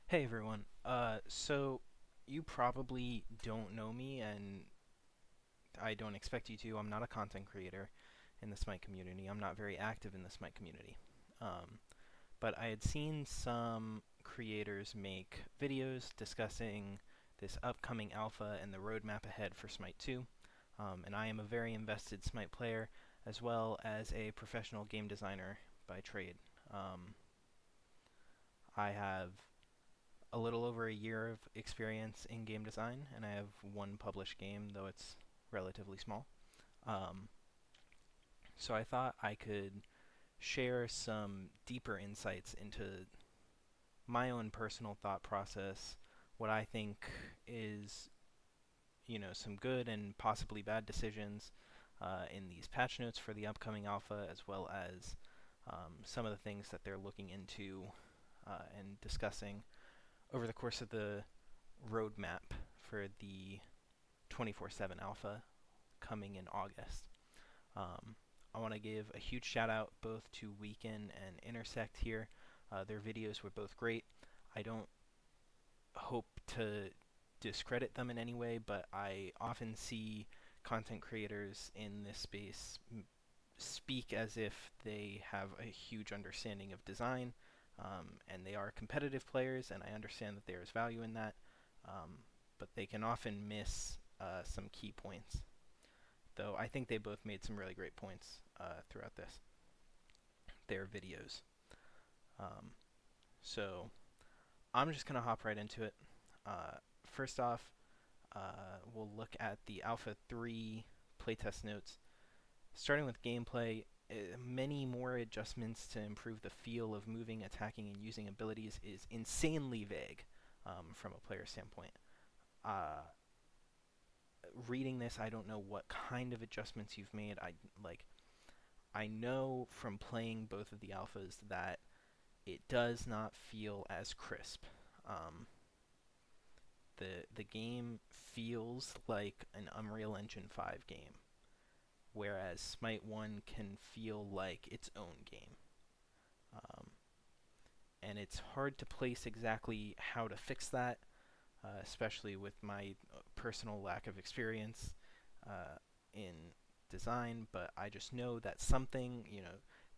Hey everyone. So you probably don't know me, and I don't expect you to. I'm not a content creator in the Smite community. I'm not very active in the Smite community. Um, but I had seen some creators make videos discussing this upcoming alpha and the roadmap ahead for Smite 2. And I am a very invested Smite player, as well as a professional game designer by trade. Um, I have a little over a year of experience in game design, and I have one published game, though it's relatively small. Um, so I thought I could share some deeper insights into my own personal thought process, what I think is, some good and possibly bad decisions in these patch notes for the upcoming alpha, as well as some of the things that they're looking into and discussing over the course of the roadmap for the 24/7 alpha coming in August. Um, I want to give a huge shout out both to Weekend and Intersect here. Their videos were both great. I don't hope to discredit them in any way, but I often see content creators in this space speak as if they have a huge understanding of design, and they are competitive players, and I understand that there is value in that, but they can often miss some key points. Though I think they both made some really great points throughout their videos. Um, so I'm just gonna hop right into it. First off, we'll look at the Alpha 3 playtest notes. Starting with gameplay, many more adjustments to improve the feel of moving, attacking, and using abilities is insanely vague from a player standpoint. Uh, Reading this, I don't know what kind of adjustments you've made. I know from playing both of the alphas that it does not feel as crisp. Um, the game feels like an Unreal Engine 5 game, whereas Smite 1 can feel like its own game. Um, and it's hard to place exactly how to fix that, especially with my personal lack of experience in design, but I just know that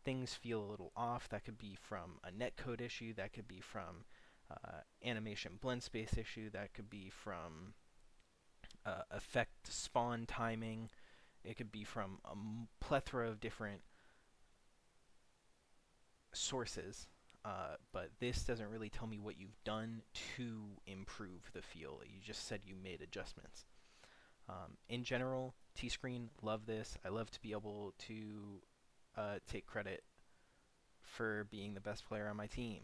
things feel a little off. That could be from a netcode issue, that could be from animation blend space issue, that could be from effect spawn timing, it could be from a plethora of different sources. But this doesn't really tell me what you've done to improve the feel. You just said you made adjustments. In general, T-Screen, love this. I love to be able to take credit for being the best player on my team.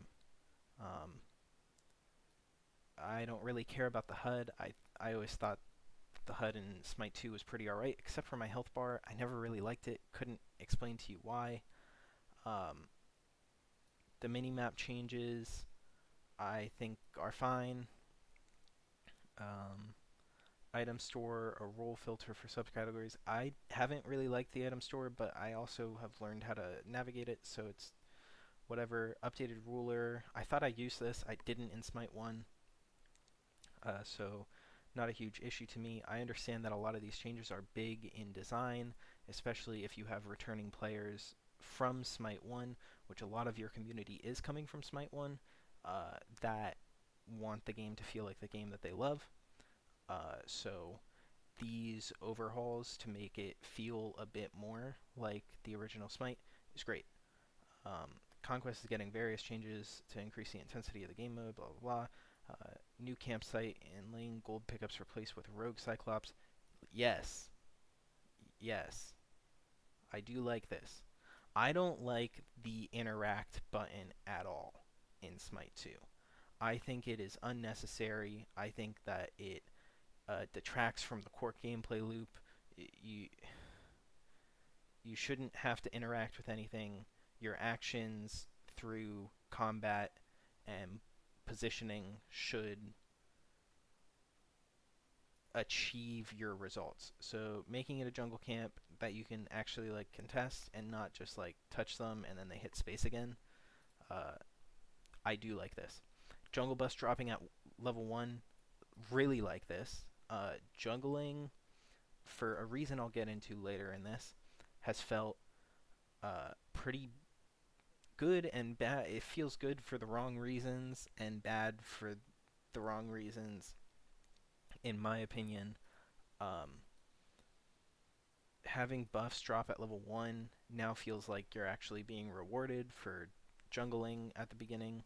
Um, I don't really care about the HUD. I always thought the HUD in Smite 2 was pretty alright, except for my health bar. I never really liked it. Couldn't explain to you why. Um, the minimap changes, I think, are fine. Um, item store, a role filter for subcategories. I haven't really liked the item store, but I also have learned how to navigate it, so it's whatever. Updated ruler. I thought I used this. I didn't in Smite 1, so not a huge issue to me. I understand that a lot of these changes are big in design, especially if you have returning players from Smite 1, which a lot of your community is coming from Smite 1, that want the game to feel like the game that they love. So these overhauls to make it feel a bit more like the original Smite is great. Conquest is getting various changes to increase the intensity of the game mode, blah blah blah. New campsite and lane gold pickups replaced with rogue cyclops. Yes, yes, I do like this. I don't like the interact button at all in Smite 2. I think it is unnecessary. I think that it detracts from the core gameplay loop. You you shouldn't have to interact with anything. Your actions through combat and positioning should achieve your results. So making it a jungle camp that you can actually like contest and not just like touch them and then they hit space again. Uh, I do like this. jungle buffs dropping at level 1, really like this. Jungling, for a reason I'll get into later in this, has felt pretty good and bad. It feels good for the wrong reasons and bad for the wrong reasons, in my opinion. Um, Having buffs drop at level 1 now feels like you're actually being rewarded for jungling at the beginning.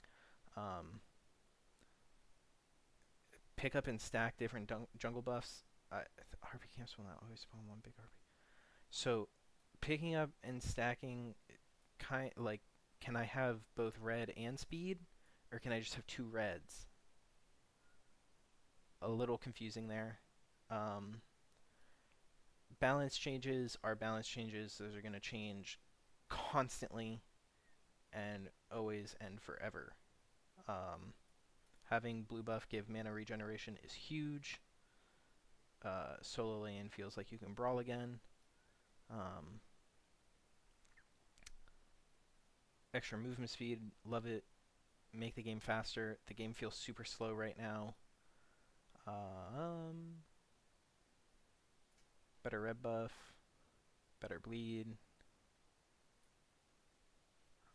Um, Pick up and stack different jungle buffs. RP camps will not always spawn one big RP. So picking up and stacking, like, can I have both red and speed, or can I just have 2 reds? A little confusing there. Um, Balance changes are balance changes. Those are going to change constantly and always and forever. Um, Having blue buff give mana regeneration is huge. Solo lane feels like you can brawl again. Um, Extra movement speed, love it. Make the game faster. The game feels super slow right now. Better red buff, better bleed.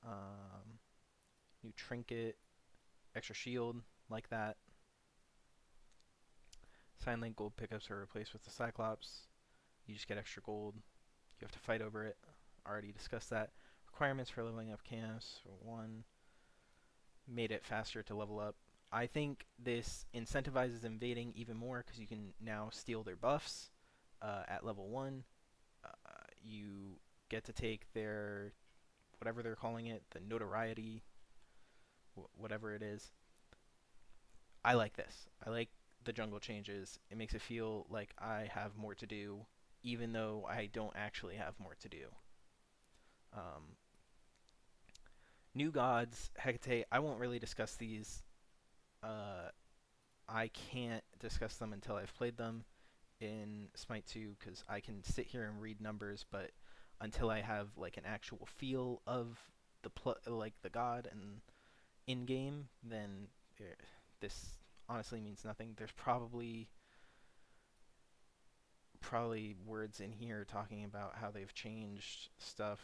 Um, New trinket, extra shield, like that. Sign Link gold pickups are replaced with the Cyclops. You just get extra gold. You have to fight over it. Already discussed that. Requirements for leveling up camps. 1. Made it faster to level up. I think this incentivizes invading even more because you can now steal their buffs at level 1. You get to take their, whatever they're calling it, the notoriety, whatever it is. I like this. I like the jungle changes. It makes it feel like I have more to do, even though I don't actually have more to do. Um, New gods, Hecate. I won't really discuss these. Uh, I can't discuss them until I've played them in Smite 2 because I can sit here and read numbers, but until I have like an actual feel of like the god and in game, then this honestly means nothing. There's probably words in here talking about how they've changed stuff.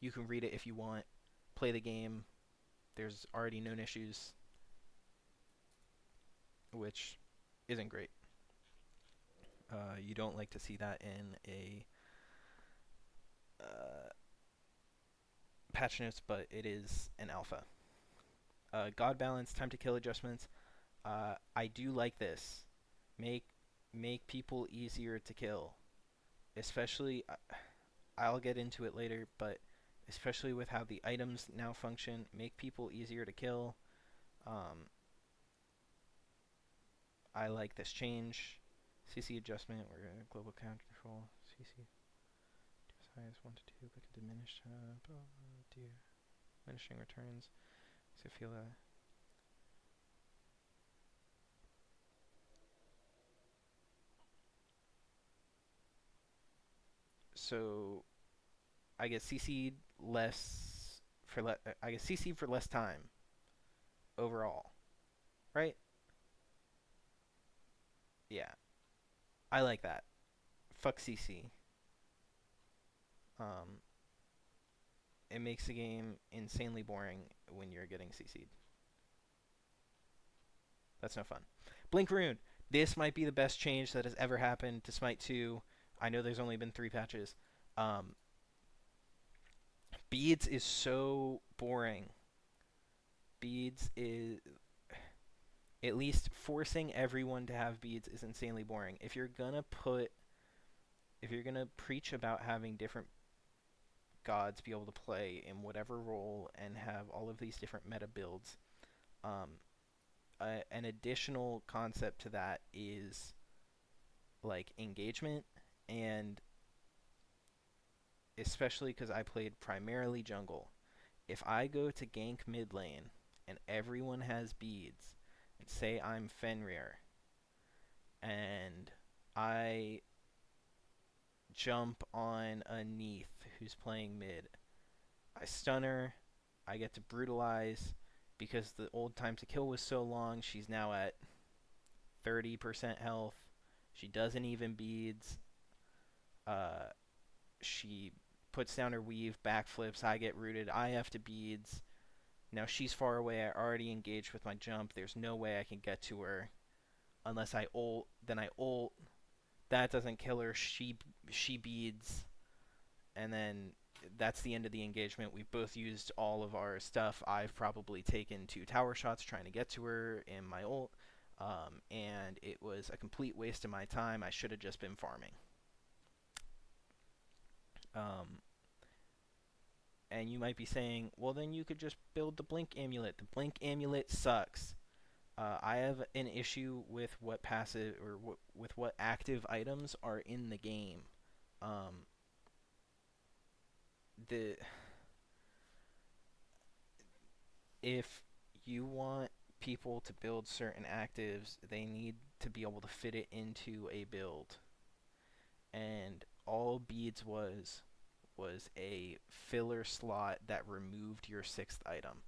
You can read it if you want. Play the game. There's already known issues, which isn't great. You don't like to see that in a patch notes, but it is an alpha. God balance, time to kill adjustments. I do like this. Make make people easier to kill, especially. I'll get into it later, but especially with how the items now function, make people easier to kill. Um, I like this change. CC adjustment, we're going to global counter control. CC size 1 to 2, but can diminish diminishing returns. So I feel that. So I get CC'd less for I get CC'd for less time overall, right? Yeah, I like that. Fuck CC. Um, it makes the game insanely boring when you're getting CC'd. That's no fun. Blink Rune. This might be the best change that has ever happened to Smite 2. I know there's only been 3 patches. Um, Beads is so boring. Beads is, at least forcing everyone to have beads is insanely boring. If you're gonna preach about having different gods be able to play in whatever role and have all of these different meta builds, um, an additional concept to that is like engagement, and especially because I played primarily jungle. If I go to gank mid lane and everyone has beads, and say I'm Fenrir, and I jump on a Neath who's playing mid, I stun her, I get to brutalize because the old time to kill was so long, she's now at 30% health. She doesn't even beads. Uh, she puts down her weave, backflips. I get rooted. I have to beads. Now she's far away. I already engaged with my jump. There's no way I can get to her unless I ult. Then I ult. That doesn't kill her. She beads, and then that's the end of the engagement. We've both used all of our stuff. I've probably taken 2 tower shots trying to get to her in my ult, and it was a complete waste of my time. I should have just been farming. Um, and you might be saying, well, then you could just build the Blink Amulet. The Blink Amulet sucks. I have an issue with what passive or with what active items are in the game. Um, the if you want people to build certain actives, they need to be able to fit it into a build. And all beads was a filler slot that removed your 6th item,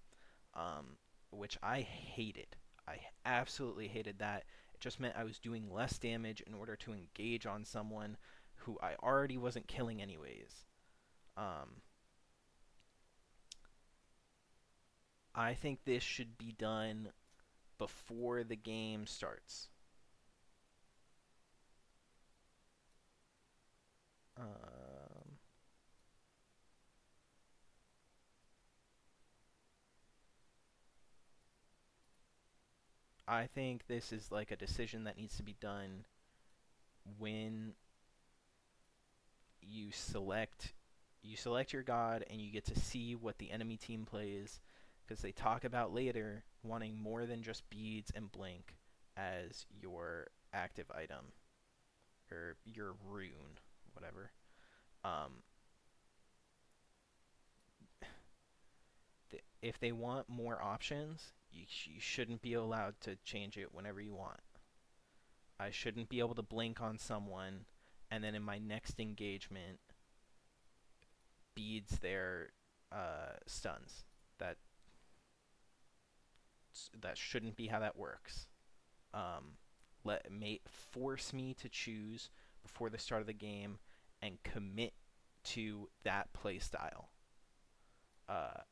which I hated. I absolutely hated that. It just meant I was doing less damage in order to engage on someone who I already wasn't killing anyways. Um, I think this should be done before the game starts. Um, I think this is like a decision that needs to be done when you select your god and you get to see what the enemy team plays, because they talk about later wanting more than just beads and blink as your active item or your rune, whatever. Um, if they want more options, you shouldn't be allowed to change it whenever you want. I shouldn't be able to blink on someone and then in my next engagement beads their stuns. That that shouldn't be how that works. Um, force me to choose before the start of the game and commit to that play style. Uh,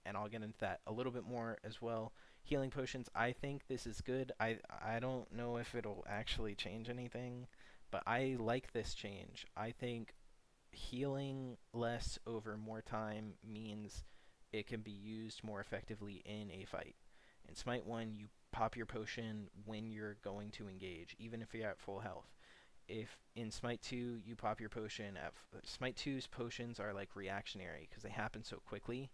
and I'll get into that a little bit more as well. Healing potions, I think this is good. I don't know if it'll actually change anything, but I like this change. I think healing less over more time means it can be used more effectively in a fight. In Smite 1, you pop your potion when you're going to engage, even if you're at full health. If in Smite 2 you pop your potion at Smite 2's potions are like reactionary because they happen so quickly.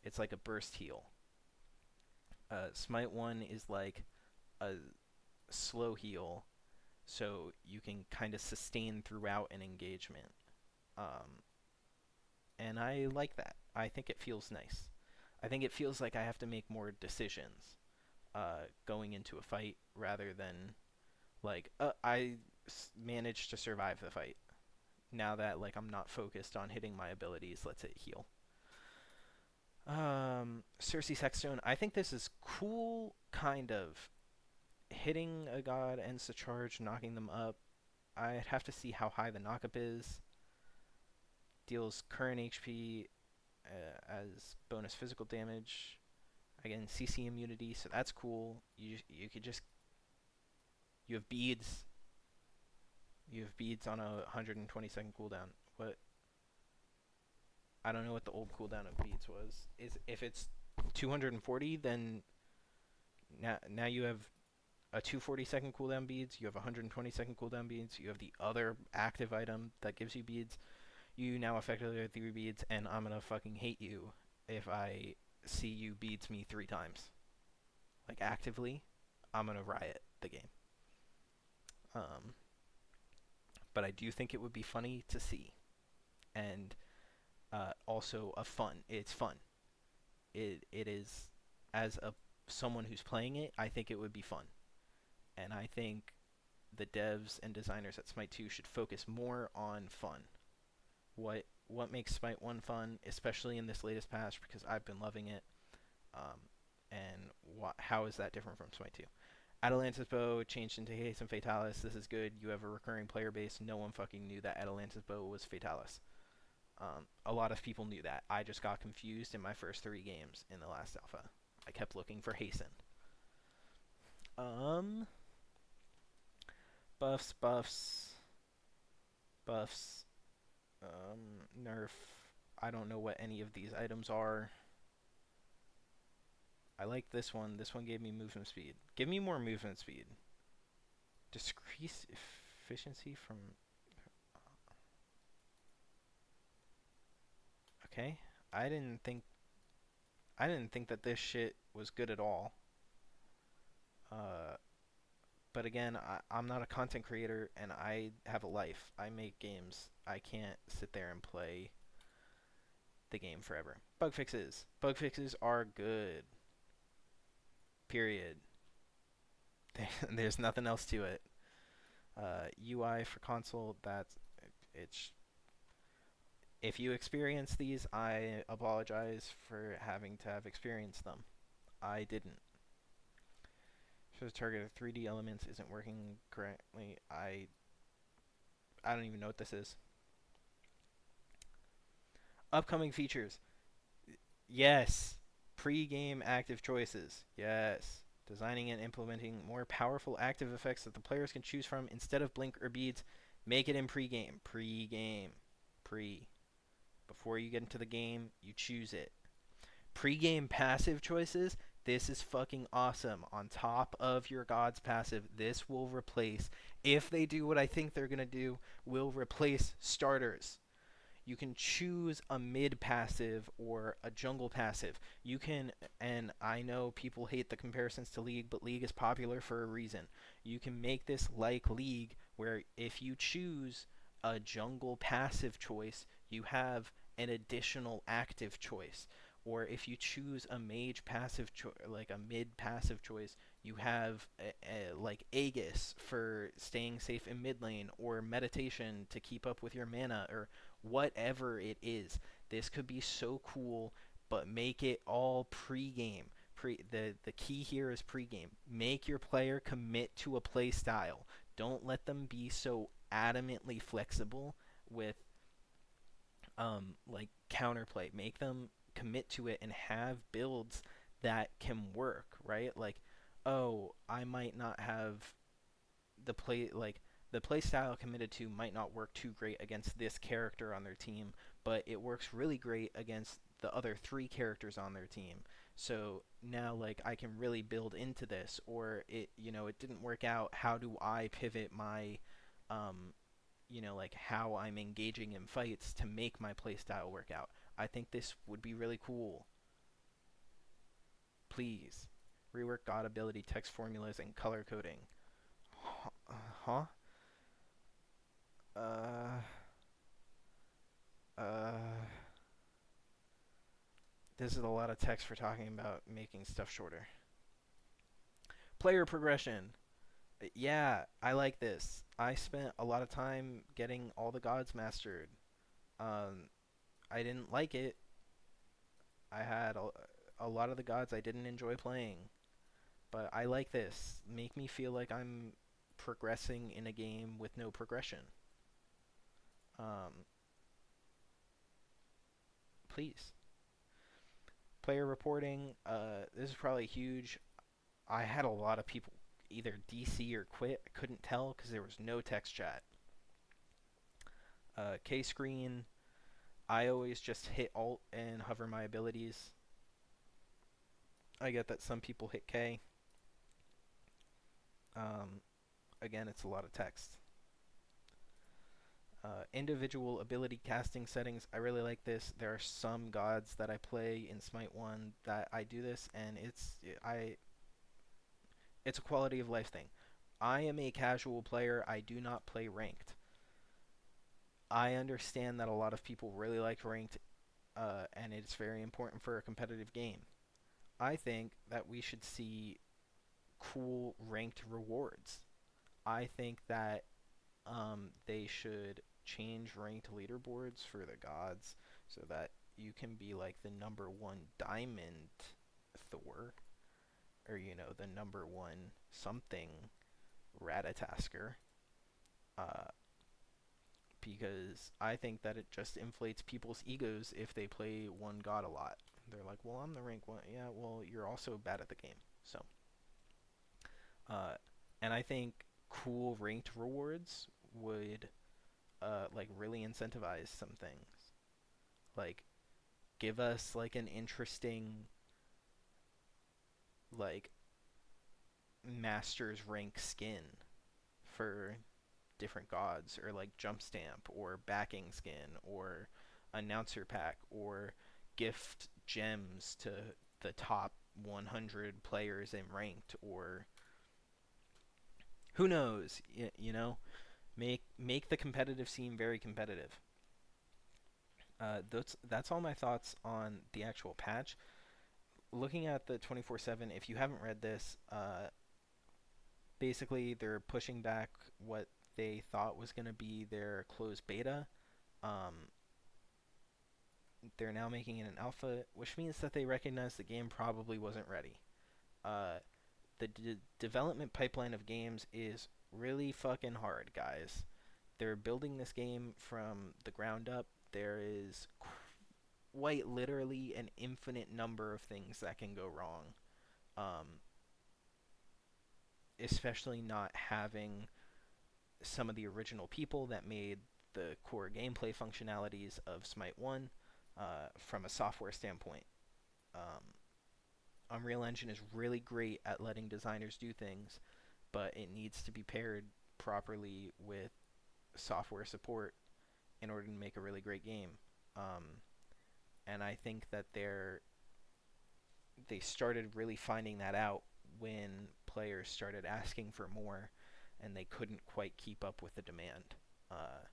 It's like a burst heal. Smite 1 is like a slow heal, so you can kind of sustain throughout an engagement. Um, and I like that. I think it feels nice. I think it feels like I have to make more decisions going into a fight rather than like managed to survive the fight. Now that like I'm not focused on hitting my abilities, let's hit heal. Cersei Sexstone. I think this is cool, kind of. Hitting a god ends the charge, knocking them up. I'd have to see how high the knockup is. Deals current HP as bonus physical damage. Again, CC immunity, so that's cool. You could just you have beads. You have beads on a 120-second cooldown. What? I don't know what the old cooldown of beads was. Is if it's 240, then now you have a 240-second cooldown beads. You have 120-second cooldown beads. You have the other active item that gives you beads. You now effectively have 3 beads, and I'm gonna fucking hate you if I see you beads me 3 times. Like actively, I'm gonna riot the game. Um, but I do think it would be funny to see, and also a fun. It's fun. It is as a someone who's playing it. I think it would be fun, and I think the devs and designers at Smite 2 should focus more on fun. What makes Smite 1 fun, especially in this latest patch, because I've been loving it. Um, and how is that different from Smite 2? Atalanta's bow changed into Haste and Fatalis. This is good. You have a recurring player base. No one fucking knew that Atalanta's bow was Fatalis. A lot of people knew that. I just got confused in my first 3 games in the last alpha. I kept looking for Hasten. Um, buffs, buffs, buffs. Nerf. I don't know what any of these items are. I like this one. This one gave me movement speed. Give me more movement speed. Decrease efficiency from... Okay. I didn't think that this shit was good at all. Uh, but again, I'm not a content creator and I have a life. I make games. I can't sit there and play the game forever. Bug fixes. Bug fixes are good. Period. There's nothing else to it. UI for console, it's... If you experience these, I apologize for having to have experienced them. I didn't. So the target of 3D elements isn't working correctly. I don't even know what this is. Upcoming features. Yes. Pre-game active choices. Yes. Designing and implementing more powerful active effects that the players can choose from instead of blink or beads. Make it in pre-game. Pre-game. Pre. Before you get into the game, you choose it. Pre-game passive choices. This is fucking awesome. On top of your God's passive, this will replace, if they do what I think they're going to do, will replace starters. You can choose a mid passive or a jungle passive. You can, and I know people hate the comparisons to League, but League is popular for a reason. You can make this like League, where if you choose a jungle passive choice, you have an additional active choice. Or if you choose a mage passive like a mid passive choice, you have like Aegis for staying safe in mid lane, or meditation to keep up with your mana, or whatever it is. This could be so cool, but make it all pre-game. The key here is pre-game. Make your player commit to a play style. Don't let them be so adamantly flexible with like counterplay. Make them commit to it and have builds that can work, right? Like, oh, I might not have the play style committed to might not work too great against this character on their team, but it works really great against the other 3 characters on their team. So now, like, I can really build into this. Or it didn't work out. How do I pivot my like how I'm engaging in fights to make my playstyle work out? I think this would be really cool. Please rework God ability text formulas and color coding. Huh? Uh, uh, this is a lot of text for talking about making stuff shorter. Player progression. Yeah, I like this. I spent a lot of time getting all the gods mastered. Um, I didn't like it. I had a lot of the gods I didn't enjoy playing. But I like this. Make me feel like I'm progressing in a game with no progression. Um, please. Player reporting. This is probably huge. I had a lot of people either DC or quit. I couldn't tell because there was no text chat. K screen. I always just hit Alt and hover my abilities. I get that some people hit K. Um, again, it's a lot of text. Individual ability casting settings. I really like this. There are some gods that I play in Smite 1 that I do this, and it's a quality of life thing. I am a casual player. I do not play ranked. I understand that a lot of people really like ranked, and it's very important for a competitive game. I think that we should see cool ranked rewards. I think that they should change ranked leaderboards for the gods so that you can be like the #1 diamond Thor, or the number one something Ratatasker, uh, because I think that it just inflates people's egos if they play one god a lot. They're like, well, I'm the rank one. Yeah, well, you're also bad at the game. So, uh, and I think cool ranked rewards would like really incentivize some things. Like give us like an interesting like master's rank skin for different gods, or like jump stamp or backing skin or announcer pack, or gift gems to the top 100 players in ranked, or who knows, make the competitive scene very competitive. That's all my thoughts on the actual patch. Looking at the 24/7, if you haven't read this, basically they're pushing back what they thought was going to be their closed beta. Um, they're now making it an alpha, which means that they recognize the game probably wasn't ready. Uh, the development pipeline of games is really fucking hard, guys. They're building this game from the ground up. There is quite literally an infinite number of things that can go wrong. Um, Especially not having some of the original people that made the core gameplay functionalities of Smite 1 from a software standpoint. Um, Unreal Engine is really great at letting designers do things, but it needs to be paired properly with software support in order to make a really great game. Um, and I think that they started really finding that out when players started asking for more, and they couldn't quite keep up with the demand. Uh,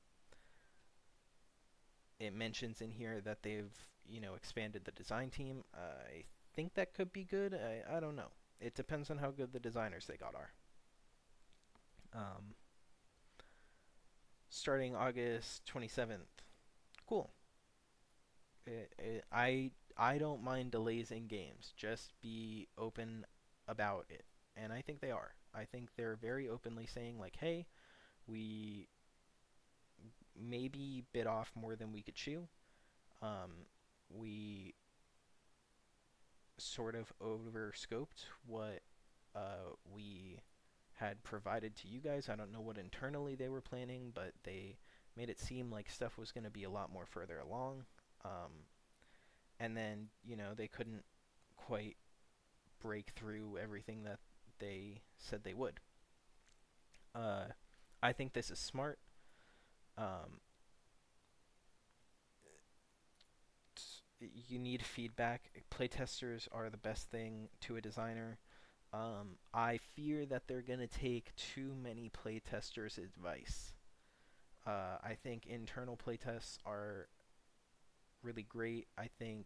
it mentions in here that they've expanded the design team. I think that could be good. I don't know. It depends on how good the designers they got are. Um, Starting August 27th. Cool. I don't mind delays in games. Just be open about it, and I think they are. I think they're very openly saying like, "Hey, we maybe bit off more than we could chew. We sort of overscoped what we had provided to you guys. I don't know what internally they were planning, but they made it seem like stuff was going to be a lot more further along. Um, and then, they couldn't quite break through everything that they said they would. Uh, I think this is smart. Um, you need feedback. Playtesters are the best thing to a designer. I fear that they're going to take too many playtesters' advice. I think internal playtests are really great. I think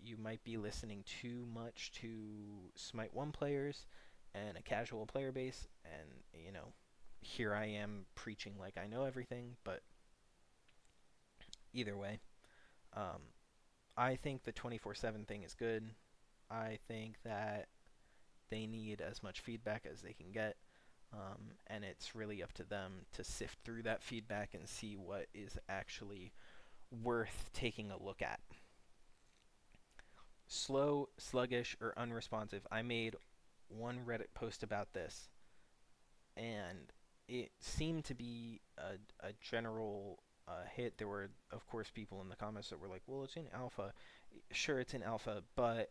you might be listening too much to Smite 1 players and a casual player base, and, here I am preaching like I know everything, but either way, um, I think the 24/7 thing is good. I think that they need as much feedback as they can get, and it's really up to them to sift through that feedback and see what is actually worth taking a look at. Slow, sluggish, or unresponsive. I made one Reddit post about this, and it seemed to be a general hit. There were, of course, people in the comments that were like, well, it's in alpha. Sure, it's in alpha, but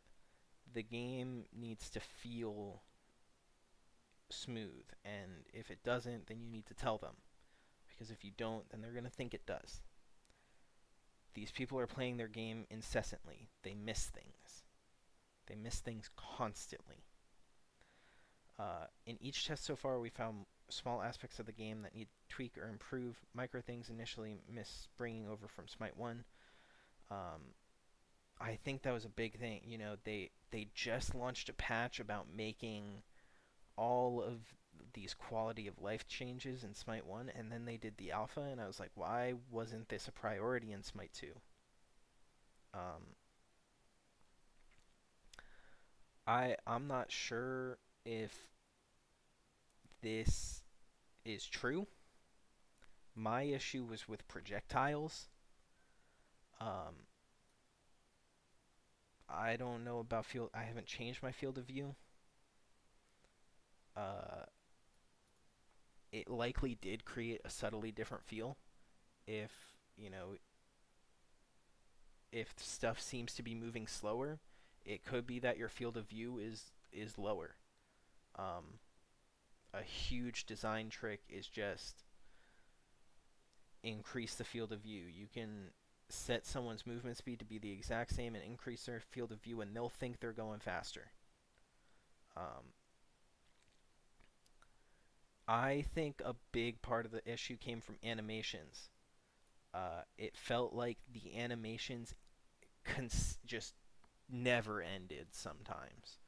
the game needs to feel smooth, and if it doesn't, then you need to tell them, because if you don't, then they're going to think it does. These people are playing their game incessantly. They miss things. They miss things constantly. In each test so far, we found small aspects of the game that need to tweak or improve. Micro things initially miss bringing over from Smite 1. I think that was a big thing. They just launched a patch about making all of these quality of life changes in Smite 1, and then they did the alpha, and I was like, why wasn't this a priority in Smite 2? Um, I'm not sure if this is true. My issue was with projectiles. Um, I don't know about field. I haven't changed my field of view. Uh, it likely did create a subtly different feel. If you know, if stuff seems to be moving slower, it could be that your field of view is lower. Um, a huge design trick is just increase the field of view. You can set someone's movement speed to be the exact same and increase their field of view, and they'll think they're going faster. Um, I think a big part of the issue came from animations. It felt like the animations just never ended sometimes.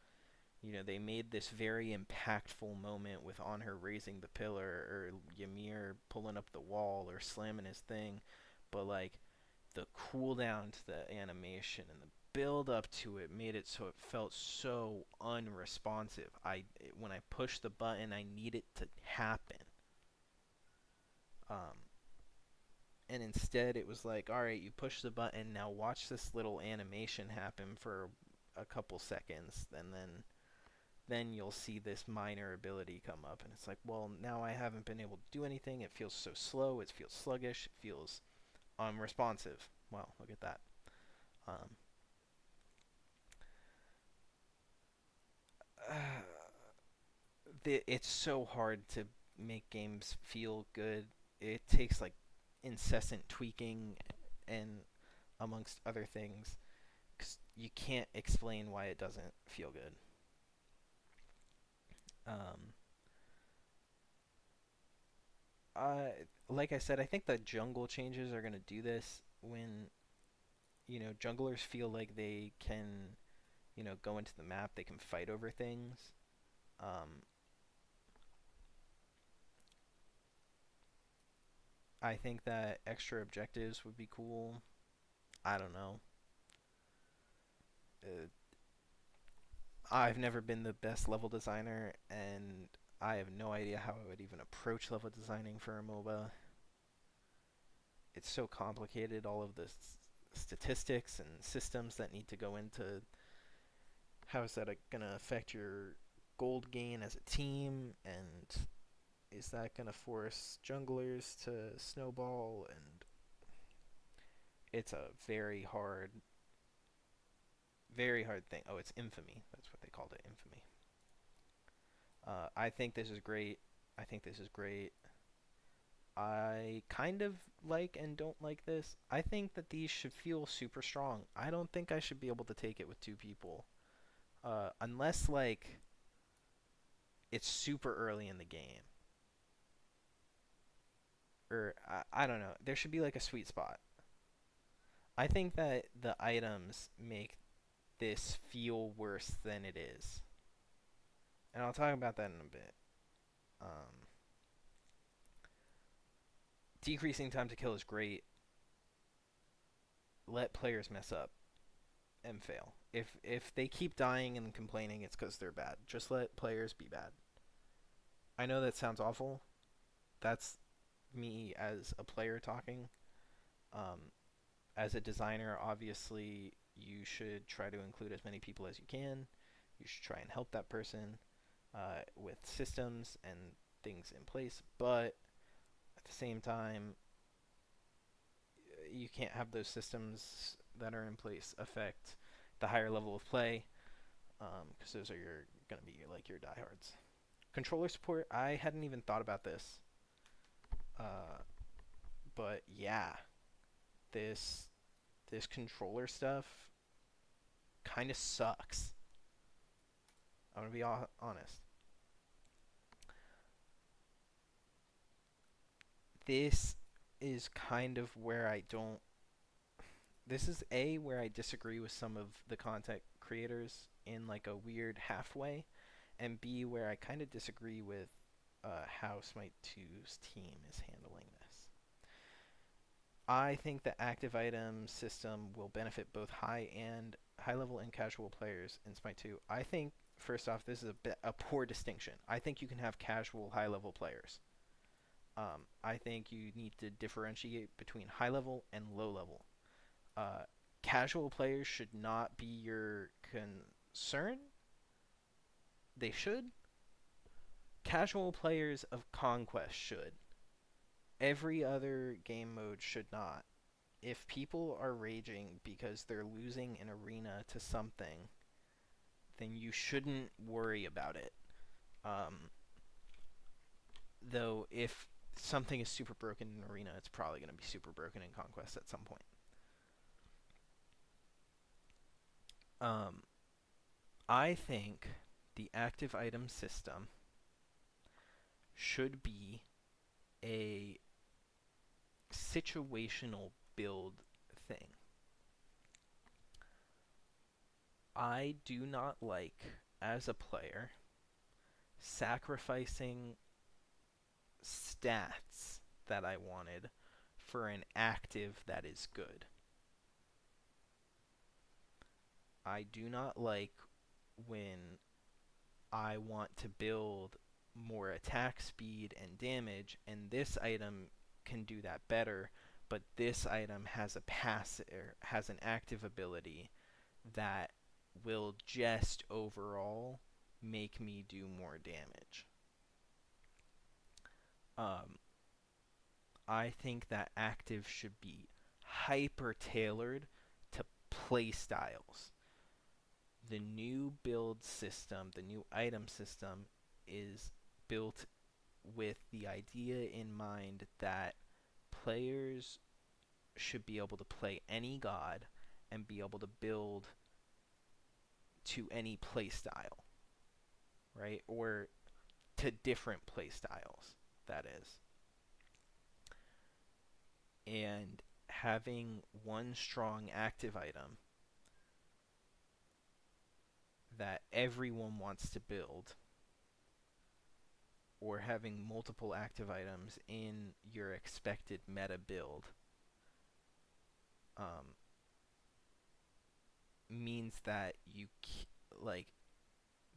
You know, they made this very impactful moment with on her raising the pillar or Ymir pulling up the wall or slamming his thing, but like the cooldown to the animation and the build up to it made it so it felt so unresponsive. When I pushed the button, I need it to happen. Um, and instead, it was like, all right, you push the button, now watch this little animation happen for a couple seconds, and then you'll see this minor ability come up, and it's like, well, now I haven't been able to do anything. It feels so slow. It feels sluggish. It feels unresponsive. Well, look at that. Um, it's so hard to make games feel good. It takes like incessant tweaking and amongst other things, 'cause you can't explain why it doesn't feel good. Um, uh, like I said, I think the jungle changes are gonna do this when junglers feel like they can go into the map, they can fight over things. Um, I think that extra objectives would be cool. I don't know. Uh, I've never been the best level designer, and I have no idea how I would even approach level designing for a MOBA. It's so complicated, all of the statistics and systems that need to go into how is that going to affect your gold gain as a team, and is that going to force junglers to snowball? And it's a very hard thing. Oh, it's infamy. That's what they called it, infamy. I think this is great. I think this is great. I kind of like and don't like this. I think that these should feel super strong. I don't think I should be able to take it with two people. Unless, like, it's super early in the game. Or, I don't know. There should be, like, a sweet spot. I think that the items make this feel worse than it is. And I'll talk about that in a bit. Um, Decreasing time to kill is great. Let players mess up and fail. If they keep dying and complaining, it's because they're bad. Just let players be bad. I know that sounds awful. That's me as a player talking. Um, as a designer, obviously, you should try to include as many people as you can. You should try and help that person with systems and things in place. But at the same time, you can't have those systems that are in place affect the higher level of play, because those are going to be like your diehards. Controller support, I hadn't even thought about this. Uh, but yeah, this this controller stuff kind of sucks. I'm gonna be honest. This is kind of where I don't. This is where I disagree with some of the content creators in like a weird halfway, and B where I kind of disagree with how Smite 2's team is handling this. I think the active item system will benefit both high and high level and casual players in Smite 2. I think first off, this is a poor distinction. I think you can have casual high level players. I think you need to differentiate between high level and low level. Uh, Casual players should not be your concern. They should. Casual players of Conquest should. Every other game mode should not. If people are raging because they're losing an arena to something, then you shouldn't worry about it. Um, though, if something is super broken in arena, it's probably going to be super broken in Conquest at some point. Um, I think the active item system should be a situational build thing. I do not like, as a player, sacrificing stats that I wanted for an active that is good. I do not like when I want to build more attack speed and damage, and this item can do that better, but this item has a has an active ability that will just overall make me do more damage. Um, I think that active should be hyper tailored to play styles. The new build system, the new item system, is built with the idea in mind that players should be able to play any god and be able to build to any playstyle, right? Or to different playstyles, that is. And having one strong active item that everyone wants to build, or having multiple active items in your expected meta build, um, means that like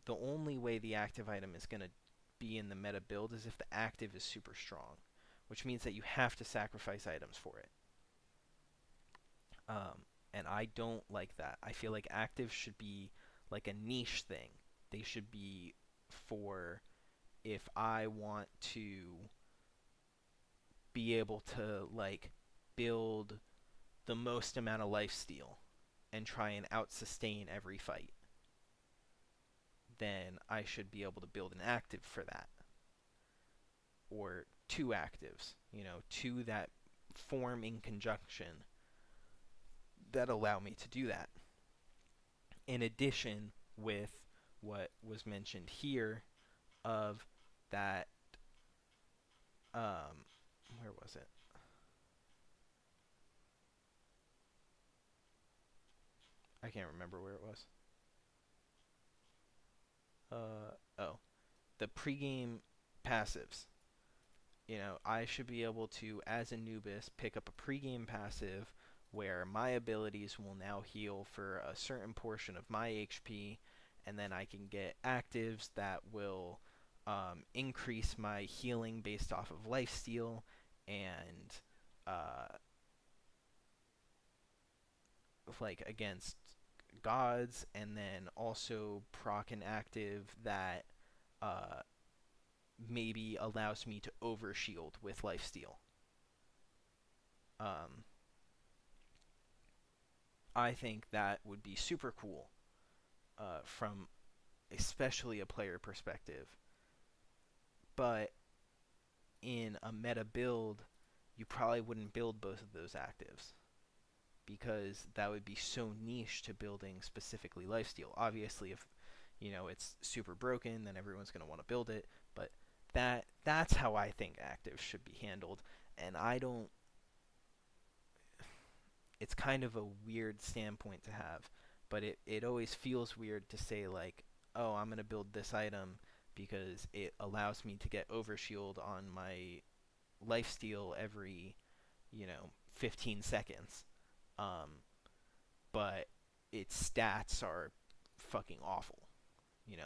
the only way the active item is going to be in the meta build is if the active is super strong, which means that you have to sacrifice items for it. And I don't like that. I feel like actives should be like a niche thing. They should be for if I want to be able to like build the most amount of lifesteal and try and out sustain every fight, then I should be able to build an active for that. Or two actives, two that form in conjunction that allow me to do that. In addition, with what was mentioned here of that, where was it? I can't remember where it was. Oh, the pregame passives. I should be able to, as a noobus, pick up a pregame passive where my abilities will now heal for a certain portion of my HP, and then I can get actives that will increase my healing based off of lifesteal, and uh, like against gods, and then also proc an active that uh, maybe allows me to overshield with lifesteal. Um, I think that would be super cool from especially a player perspective. But in a meta build, you probably wouldn't build both of those actives because that would be so niche to building specifically lifesteal. Obviously, if it's super broken, then everyone's going to want to build it. But that's how I think actives should be handled, and I don't. It's kind of a weird standpoint to have, but it always feels weird to say like, oh, I'm going to build this item because it allows me to get overshield on my lifesteal every 15 seconds. Um, but its stats are fucking awful.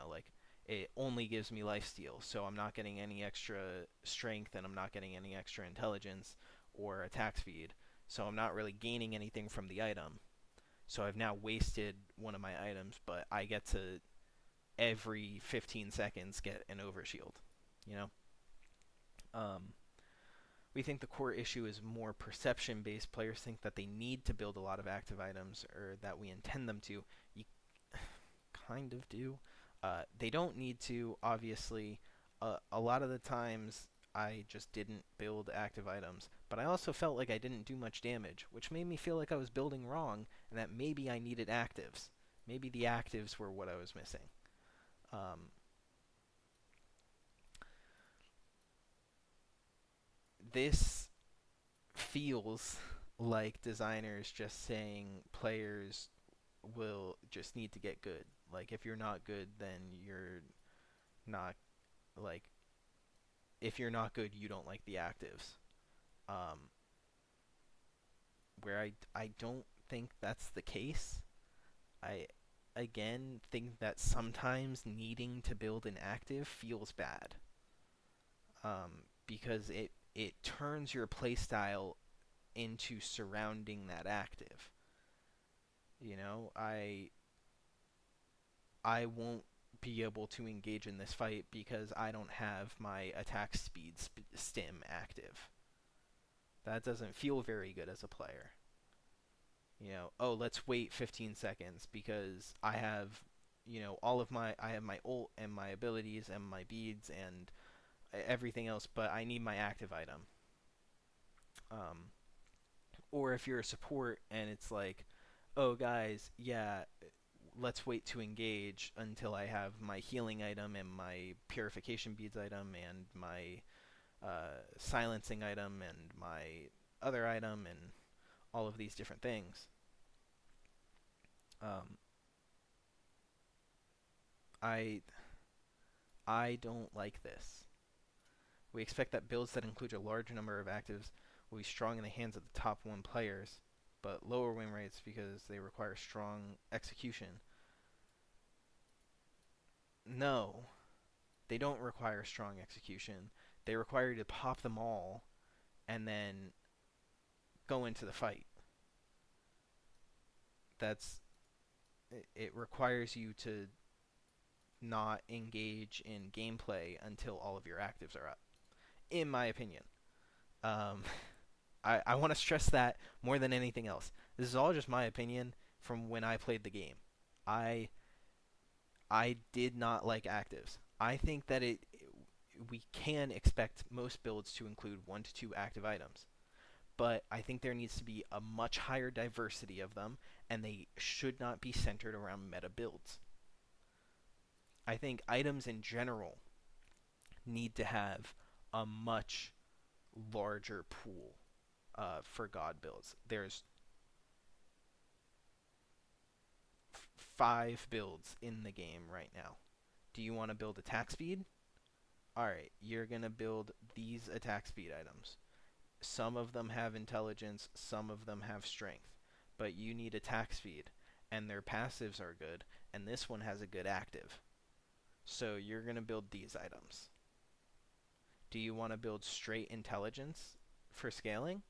Like it only gives me lifesteal, so I'm not getting any extra strength and I'm not getting any extra intelligence or attack speed. So I'm not really gaining anything from the item. So I've now wasted one of my items, but I get to every 15 seconds get an overshield. You know, um, we think the core issue is more perception based. Players think that they need to build a lot of active items or that we intend them to. You kind of do. They don't need to, obviously. A lot of the times I just didn't build active items, but I also felt like I didn't do much damage, which made me feel like I was building wrong and that maybe I needed actives. Maybe the actives were what I was missing. Um, this feels like designers just saying players will just need to get good. Like if you're not good, then you're not like if you're not good, you don't like the actives. Um, where I don't think that's the case. I again think that sometimes needing to build an active feels bad. Because it turns your playstyle into surrounding that active. I won't be able to engage in this fight because I don't have my attack speed stim active. That doesn't feel very good as a player. Oh, let's wait 15 seconds because I have, I have my ult and my abilities and my beads and everything else, but I need my active item. Um, or if you're a support and it's like, oh guys, yeah, let's wait to engage until I have my healing item and my purification beads item and my silencing item and my other item and all of these different things. Um, I I don't like this. We expect that builds that include a large number of actives will be strong in the hands of the top 1 players, but lower win rates because they require strong execution. No, they don't require strong execution. They require you to pop them all and then go into the fight. That's it requires you to not engage in gameplay until all of your actives are up, in my opinion. Um, I want to stress that more than anything else. This is all just my opinion from when I played the game. I I did not like actives. I think that we can expect most builds to include 1 to 2 active items, but I think there needs to be a much higher diversity of them, and they should not be centered around meta builds. I think items in general need to have a much larger pool for god builds. There's 5 builds in the game right now. Do you want to build attack speed? Alright, you're going to build these attack speed items. Some of them have intelligence, some of them have strength. But you need attack speed, and their passives are good, and this one has a good active. So you're going to build these items. Do you want to build straight intelligence for scaling?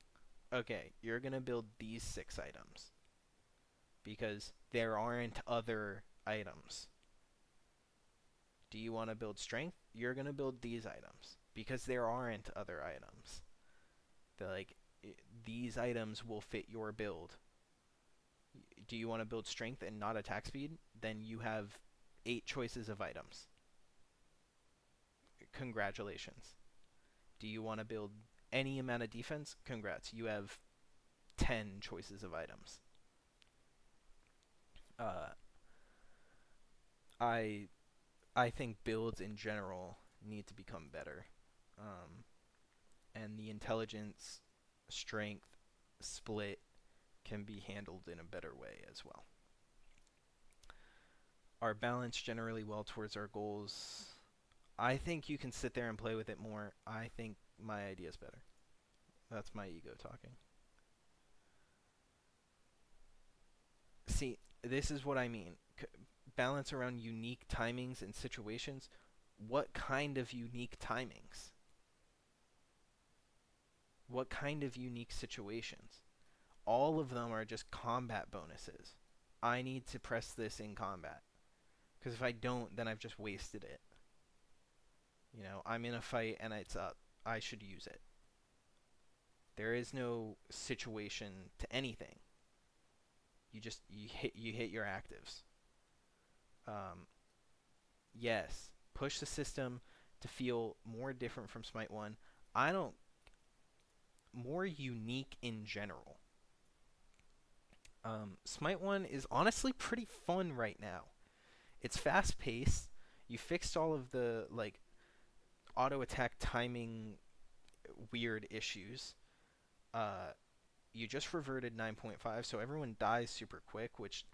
Okay, you're going to build these 6 items. Because there aren't other items. Do you want to build strength? You're going to build these items. Because there aren't other items. These items will fit your build. Do you want to build strength and not attack speed? Then you have 8 choices of items. Congratulations. Do you want to build any amount of defense? Congrats. You have 10 choices of items. Uh, I I think builds in general need to become better. And the intelligence, strength split can be handled in a better way as well. Are balanced generally well towards our goals? I think you can sit there and play with it more. I think my idea is better. That's my ego talking. See, this is what I mean. Balance around unique timings and situations. What kind of unique timings? What kind of unique situations? All of them are just combat bonuses. I need to press this in combat. Because if I don't, then I've just wasted it. I'm in a fight and it's up. I should use it. There is no situation to anything. You hit your actives. Um, yes, push the system to feel more different from Smite 1. I don't more unique in general. Smite 1 is honestly pretty fun right now. It's fast paced. You fixed all of the like auto attack timing weird issues. Uh, you just reverted 9.5, so everyone dies super quick, which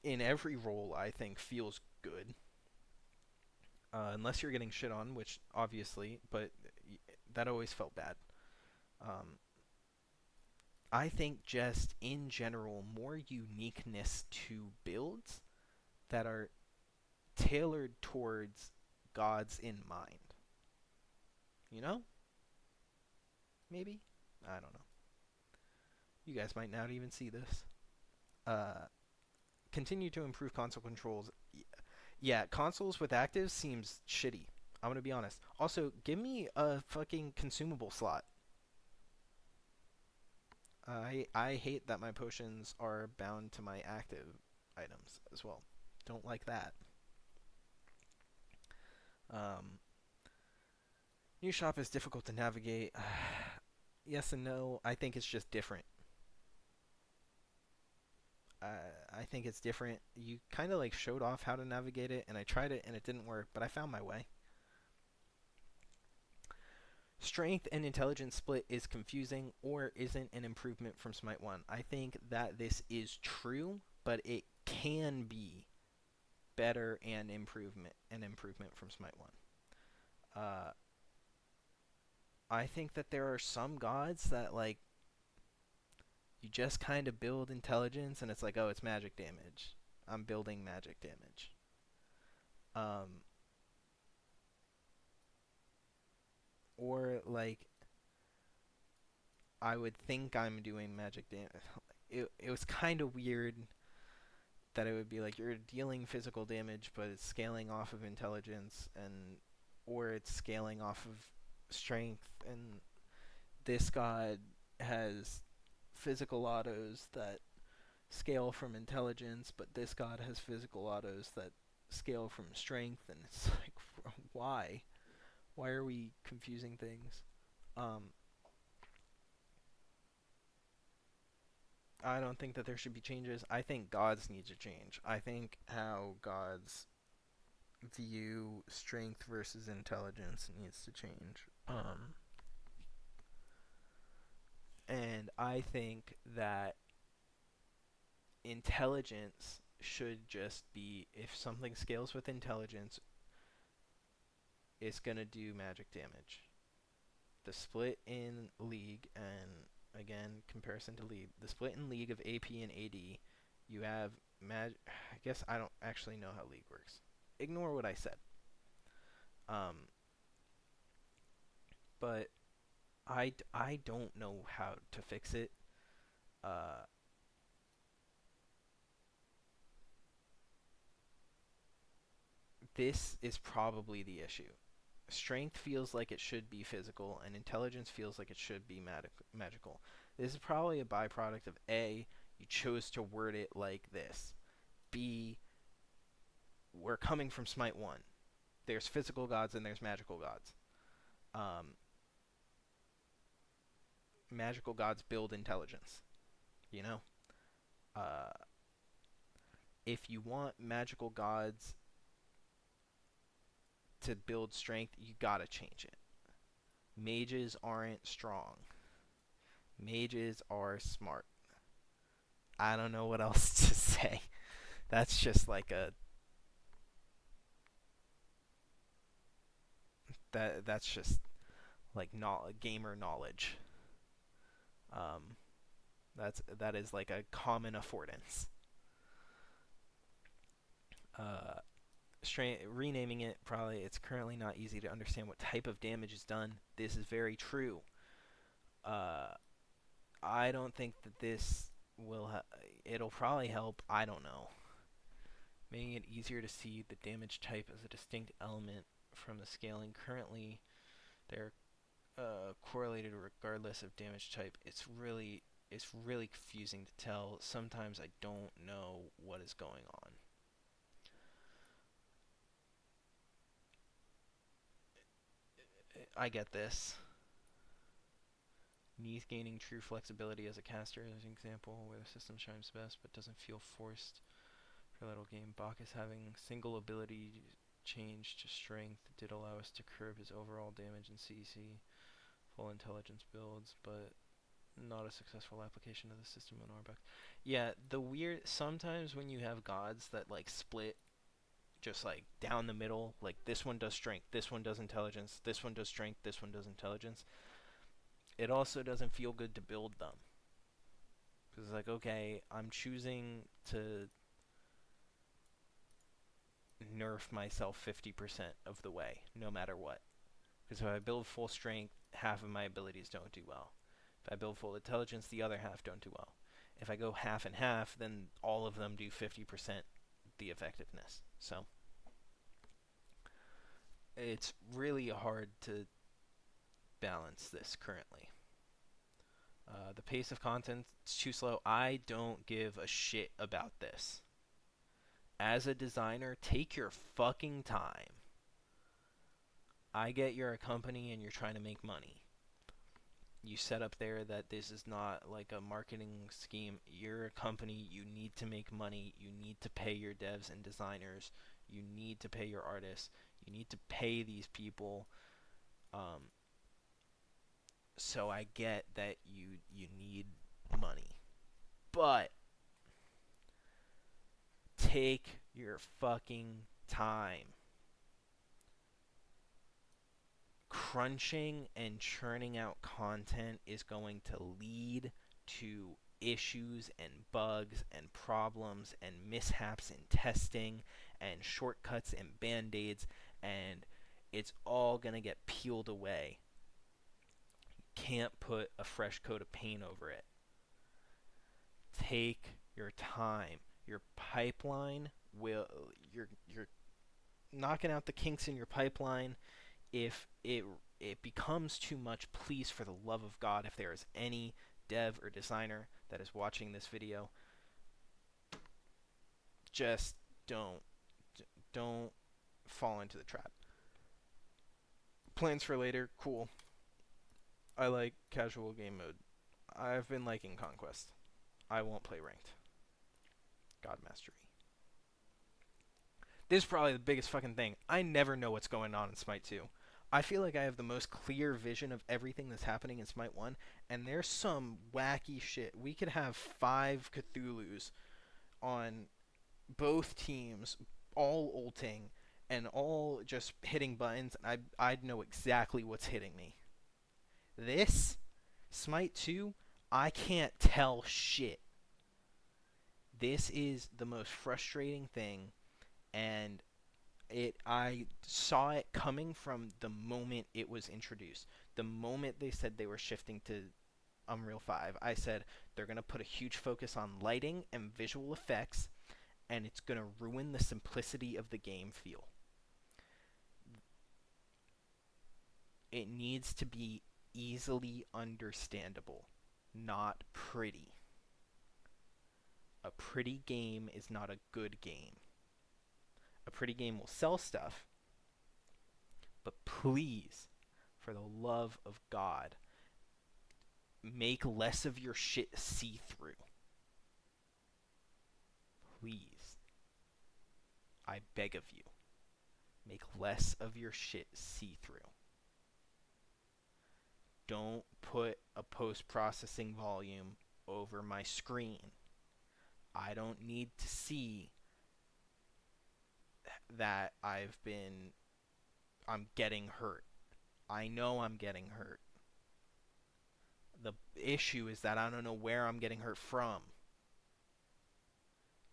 in every role I think feels good. Unless you're getting shit on, which obviously, but that always felt bad. Um, I think just in general, more uniqueness to builds that are tailored towards gods in mind. You know? Maybe? I don't know. You guys might not even see this. Uh, Continue to improve console controls. Yeah, consoles with actives seems shitty. I'm gonna be honest. Also, give me a fucking consumable slot. I hate that my potions are bound to my active items as well. Don't like that. Um, New shop is difficult to navigate. Yes and no. I think it's just different. I think it's different. You kind of like showed off how to navigate it, and I tried it and it didn't work, but I found my way. Strength and intelligence split is confusing or isn't an improvement from Smite 1. I think that this is true, but it can be better and improvement from Smite 1. Uh, I think that there are some gods that like you just kind of build intelligence and it's like, oh, it's magic damage. I'm building magic damage. Um, or like I would think I'm doing magic damage. It was kind of weird that it would be like you're dealing physical damage, but it's scaling off of intelligence or it's scaling off of strength. And this god has physical autos that scale from intelligence, but this god has physical autos that scale from strength, and it's like, why? Why are we confusing things? Um, I don't think that there should be changes. I think gods need to change. I think how gods view strength versus intelligence needs to change. And I think that intelligence should just be if something scales with intelligence, it's gonna do magic damage. The split in League, and again, comparison to League, the split in League of AP and AD, you have I guess I don't actually know how League works. Ignore what I said. Um, but I don't know how to fix it. Uh, this is probably the issue. Strength feels like it should be physical, and intelligence feels like it should be magical. This is probably a byproduct of A, you chose to word it like this. B, we're coming from Smite 1. There's physical gods and there's magical gods. Um, Magical gods build intelligence, you know? Uh, if you want magical gods to build strength, you gotta change it. Mages aren't strong. Mages are smart. I don't know what else to say. That's just like that's just like gamer knowledge. Um, that is like a common affordance. Uh, renaming it, probably it's currently not easy to understand what type of damage is done. This is very true. Uh, I don't think that this will. It'll probably help. I don't know. Making it easier to see the damage type as a distinct element from the scaling. Currently, they're correlated regardless of damage type. It's really confusing to tell. Sometimes I don't know what is going on. I get this. Neath gaining true flexibility as a caster is an example where the system shines best but doesn't feel forced for a little game. Bacchus having single ability change to strength did allow us to curb his overall damage in CC. Full intelligence builds, but not a successful application of the system in Orbeck. Yeah, the weird sometimes when you have gods that like split just like down the middle, like this one does strength, this one does intelligence, this one does strength, this one does intelligence. It also doesn't feel good to build them. Because it's like, okay, I'm choosing to nerf myself 50% of the way, no matter what. Because if I build full strength, half of my abilities don't do well. If I build full intelligence, the other half don't do well. If I go half and half, then all of them do 50% the effectiveness. So it's really hard to balance this currently. The pace of content is too slow. I don't give a shit about this. As a designer, take your fucking time. I get you're a company and you're trying to make money. You set up there that this is not like a marketing scheme. You're a company. You need to make money. You need to pay your devs and designers. You need to pay your artists. You need to pay these people. Um, so I get that you need money, but take your fucking time. Crunching and churning out content is going to lead to issues and bugs and problems and mishaps in testing and shortcuts and band-aids, and it's all going to get peeled away. You can't put a fresh coat of paint over it. Take your time. Your pipeline will you're knocking out the kinks in your pipeline. If it becomes too much, please, for the love of God, if there is any dev or designer that is watching this video, just don't don't fall into the trap. Plans for later, cool. I like casual game mode. I've been liking Conquest. I won't play ranked. God Mastery. This is probably the biggest fucking thing. I never know what's going on in Smite 2. I feel like I have the most clear vision of everything that's happening in Smite 1, and there's some wacky shit. We could have 5 Cthulhus on both teams, all ulting, and all just hitting buttons, and I'd know exactly what's hitting me. This, Smite 2, I can't tell shit. This is the most frustrating thing, and I saw it coming from the moment it was introduced. The moment they said they were shifting to Unreal 5, I said they're going to put a huge focus on lighting and visual effects, and it's going to ruin the simplicity of the game feel. It needs to be easily understandable, not pretty. A pretty game is not a good game. A pretty game will sell stuff, but please, for the love of God, make less of your shit see-through. Please. I beg of you. Make less of your shit see-through. Don't put a post-processing volume over my screen. I don't need to see that I'm getting hurt. I know I'm getting hurt. The issue is that I don't know where I'm getting hurt from.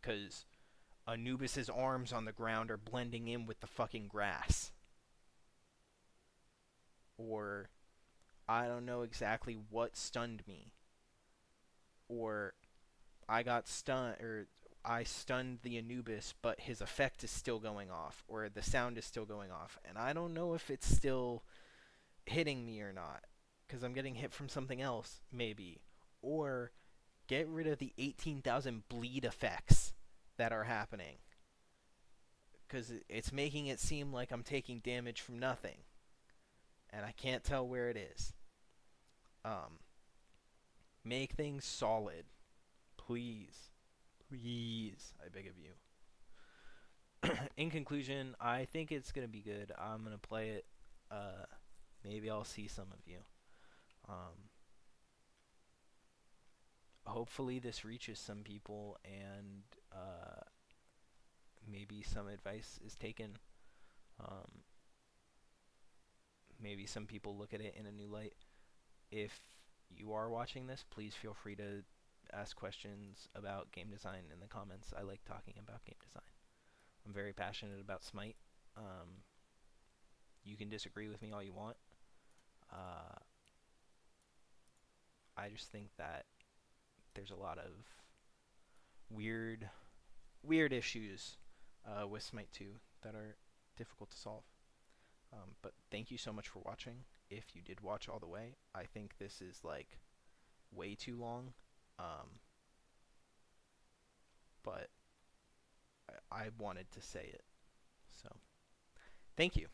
Because Anubis's arms on the ground are blending in with the fucking grass. Or I don't know exactly what stunned me. Or I got stunned, or I stunned the Anubis, but his effect is still going off, or the sound is still going off, and I don't know if it's still hitting me or not, because I'm getting hit from something else, maybe. Or get rid of the 18,000 bleed effects that are happening, because it's making it seem like I'm taking damage from nothing, and I can't tell where it is. Um, make things solid, please. Please, I beg of you. In conclusion, I think it's gonna be good. I'm gonna play it. Uh, maybe I'll see some of you. Um, hopefully this reaches some people and maybe some advice is taken. Um, maybe some people look at it in a new light. If you are watching this, please feel free to ask questions about game design in the comments. I like talking about game design. I'm very passionate about Smite. Um, you can disagree with me all you want. Uh, I just think that there's a lot of weird, weird issues with Smite 2 that are difficult to solve. But thank you so much for watching. If you did watch all the way, I think this is like way too long. Um, but I wanted to say it. So, thank you.